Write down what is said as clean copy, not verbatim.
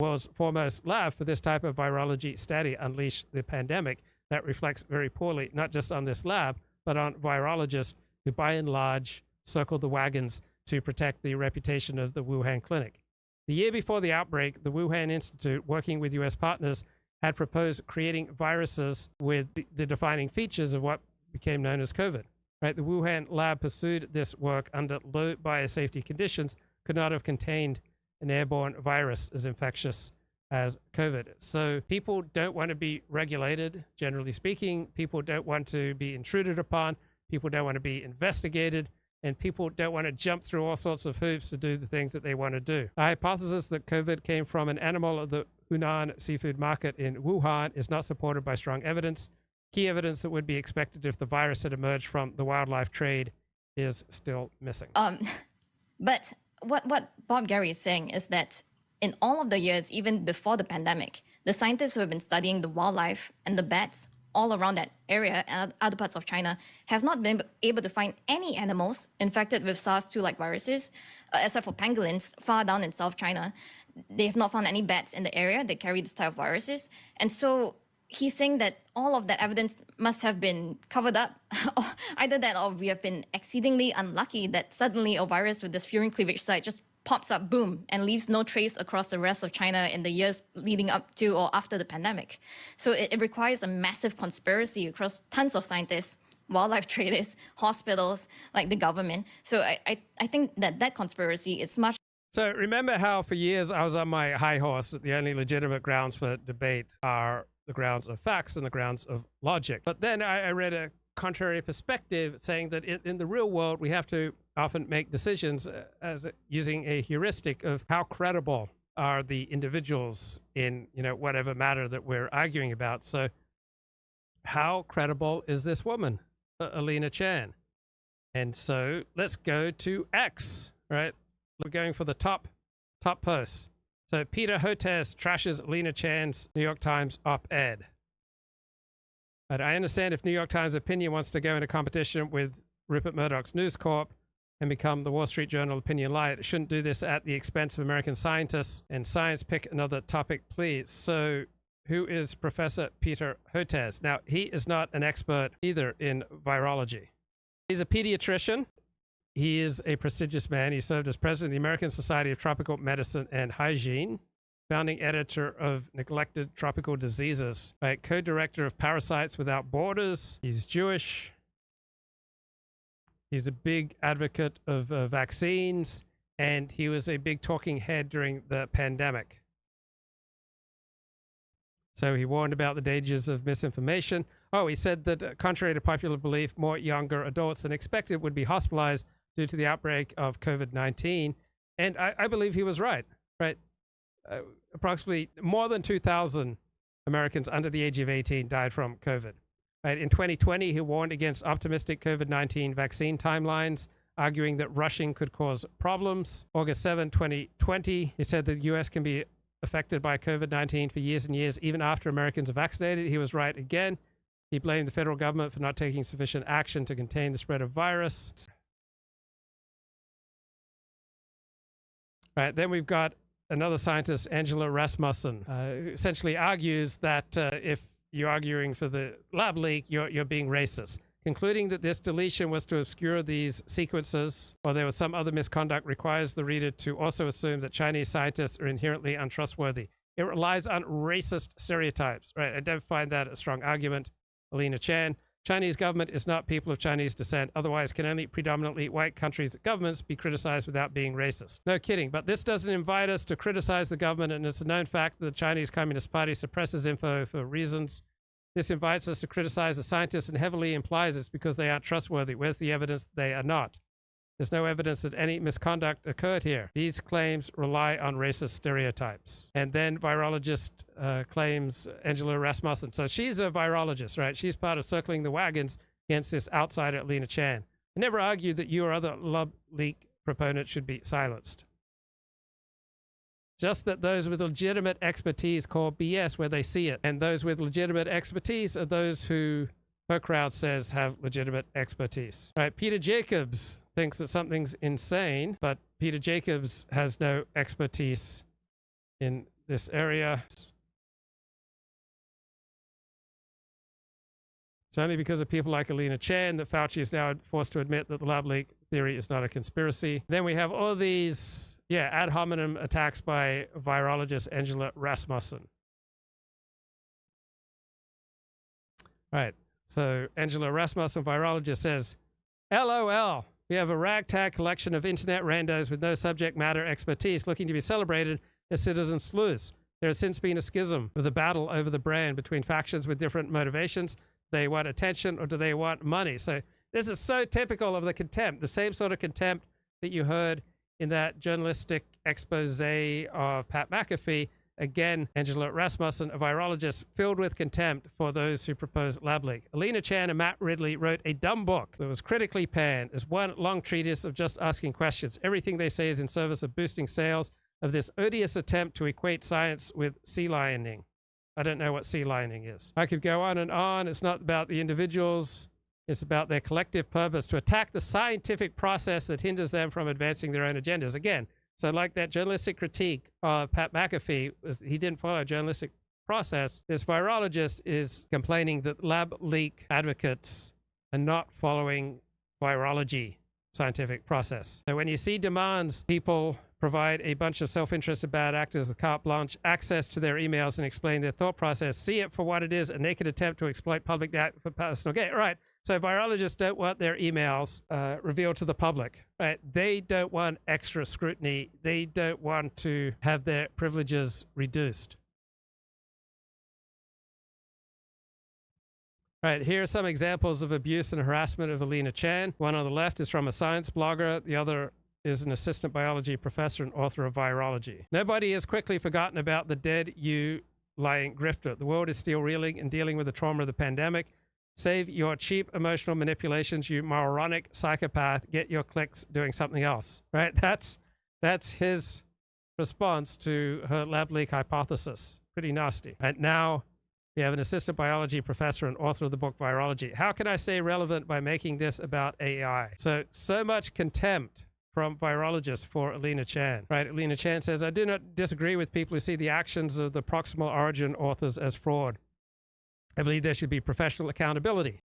world's foremost lab for this type of virology study unleashed the pandemic. That reflects very poorly, not just on this lab, but on virologists who, by and large, circled the wagons to protect the reputation of the Wuhan clinic. The year before the outbreak, the Wuhan Institute, working with US partners, had proposed creating viruses with the defining features of what became known as COVID. Right? The Wuhan lab pursued this work under low biosafety conditions, could not have contained an airborne virus as infectious as COVID. So people don't want to be regulated, generally speaking. People don't want to be intruded upon. People don't want to be investigated. And people don't want to jump through all sorts of hoops to do the things that they want to do. The hypothesis that COVID came from an animal at the Hunan seafood market in Wuhan is not supported by strong evidence. Key evidence that would be expected if the virus had emerged from the wildlife trade is still missing. But what Bob Gary is saying is that in all of the years, even before the pandemic, the scientists who have been studying the wildlife and the bats all around that area and other parts of China have not been able to find any animals infected with SARS-2-like viruses, except for pangolins far down in South China. They have not found any bats in the area that carry this type of viruses. And so he's saying that all of that evidence must have been covered up. Either that or we have been exceedingly unlucky that suddenly a virus with this furin cleavage site just pops up, boom, and leaves no trace across the rest of China in the years leading up to or after the pandemic. So it requires a massive conspiracy across tons of scientists, wildlife traders, hospitals, like the government. So I think that conspiracy is much. So remember how for years I was on my high horse that the only legitimate grounds for debate are the grounds of facts and the grounds of logic. But then I read a contrary perspective saying that in the real world, we have to often make decisions as using a heuristic of how credible are the individuals in, whatever matter that we're arguing about. So how credible is this woman, Alina Chan? And so let's go to X, right? We're going for the top posts. So Peter Hotez trashes Alina Chan's New York Times op-ed. But I understand if New York Times Opinion wants to go into competition with Rupert Murdoch's News Corp and become the Wall Street Journal Opinion Light, it shouldn't do this at the expense of American scientists and science. Pick another topic, please. So who is Professor Peter Hotez? Now, he is not an expert either in virology. He's a pediatrician. He is a prestigious man. He served as president of the American Society of Tropical Medicine and Hygiene, founding editor of Neglected Tropical Diseases, right? Co-director of Parasites Without Borders. He's Jewish. He's a big advocate of vaccines, and he was a big talking head during the pandemic. So he warned about the dangers of misinformation. Oh, he said that contrary to popular belief, more younger adults than expected would be hospitalized due to the outbreak of COVID-19. And I believe he was right? Approximately more than 2,000 Americans under the age of 18 died from COVID. Right? In 2020, he warned against optimistic COVID-19 vaccine timelines, arguing that rushing could cause problems. August 7, 2020, he said that the U.S. can be affected by COVID-19 for years and years, even after Americans are vaccinated. He was right again. He blamed the federal government for not taking sufficient action to contain the spread of virus. Right, then we've got another scientist, Angela Rasmussen, who essentially argues that if you're arguing for the lab leak, you're being racist, concluding that this deletion was to obscure these sequences or there was some other misconduct requires the reader to also assume that Chinese scientists are inherently untrustworthy. It relies on racist stereotypes, right? I don't find that a strong argument. Alina Chan, Chinese government is not people of Chinese descent. Otherwise, can only predominantly white countries' governments be criticized without being racist? No kidding. But this doesn't invite us to criticize the government, and it's a known fact that the Chinese Communist Party suppresses info for reasons. This invites us to criticize the scientists and heavily implies it's because they aren't trustworthy. Where's the evidence that they are not? There's no evidence that any misconduct occurred here. These claims rely on racist stereotypes. And then virologist claims Angela Rasmussen. So she's a virologist, right? She's part of circling the wagons against this outsider, Alina Chan. I never argued that you or other lab leak proponents should be silenced. Just that those with legitimate expertise call BS where they see it. And those with legitimate expertise are those who her crowd says have legitimate expertise. Right? Peter Jacobs thinks that something's insane, but Peter Jacobs has no expertise in this area. It's only because of people like Alina Chan that Fauci is now forced to admit that the lab leak theory is not a conspiracy. Then we have all these, ad hominem attacks by virologist Angela Rasmussen. Right. So Angela Rasmussen, virologist, says, LOL, we have a ragtag collection of internet randos with no subject matter expertise looking to be celebrated as citizen sleuths. There has since been a schism with a battle over the brand between factions with different motivations. They want attention or do they want money? So this is so typical of the contempt, the same sort of contempt that you heard in that journalistic expose of Pat McAfee. Again, Angela Rasmussen, a virologist, filled with contempt for those who propose lab leak. Alina Chan and Matt Ridley wrote a dumb book that was critically panned as one long treatise of just asking questions. Everything they say is in service of boosting sales of this odious attempt to equate science with sea lioning. I don't know what sea lioning is. I could go on and on. It's not about the individuals. It's about their collective purpose to attack the scientific process that hinders them from advancing their own agendas. Again, so like that journalistic critique of Pat McAfee, he didn't follow a journalistic process. This virologist is complaining that lab leak advocates are not following virology scientific process. So when you see demands, people provide a bunch of self-interested bad actors with carte blanche access to their emails and explain their thought process. See it for what it is, a naked attempt to exploit public data for personal gain. Right. So virologists don't want their emails revealed to the public. Right. They don't want extra scrutiny. They don't want to have their privileges reduced. Right, here are some examples of abuse and harassment of Alina Chan. One on the left is from a science blogger. The other is an assistant biology professor and author of Virology. Nobody has quickly forgotten about the dead you lying grifter. The world is still reeling and dealing with the trauma of the pandemic. Save your cheap emotional manipulations, you moronic psychopath. Get your clicks doing something else. Right, that's his response to her lab leak hypothesis. Pretty nasty. And now we have an assistant biology professor and author of the book Virology. How can I stay relevant by making this about AI? So much contempt from virologists for Alina Chan. Right? Alina Chan says, I do not disagree with people who see the actions of the proximal origin authors as fraud. I believe there should be professional accountability.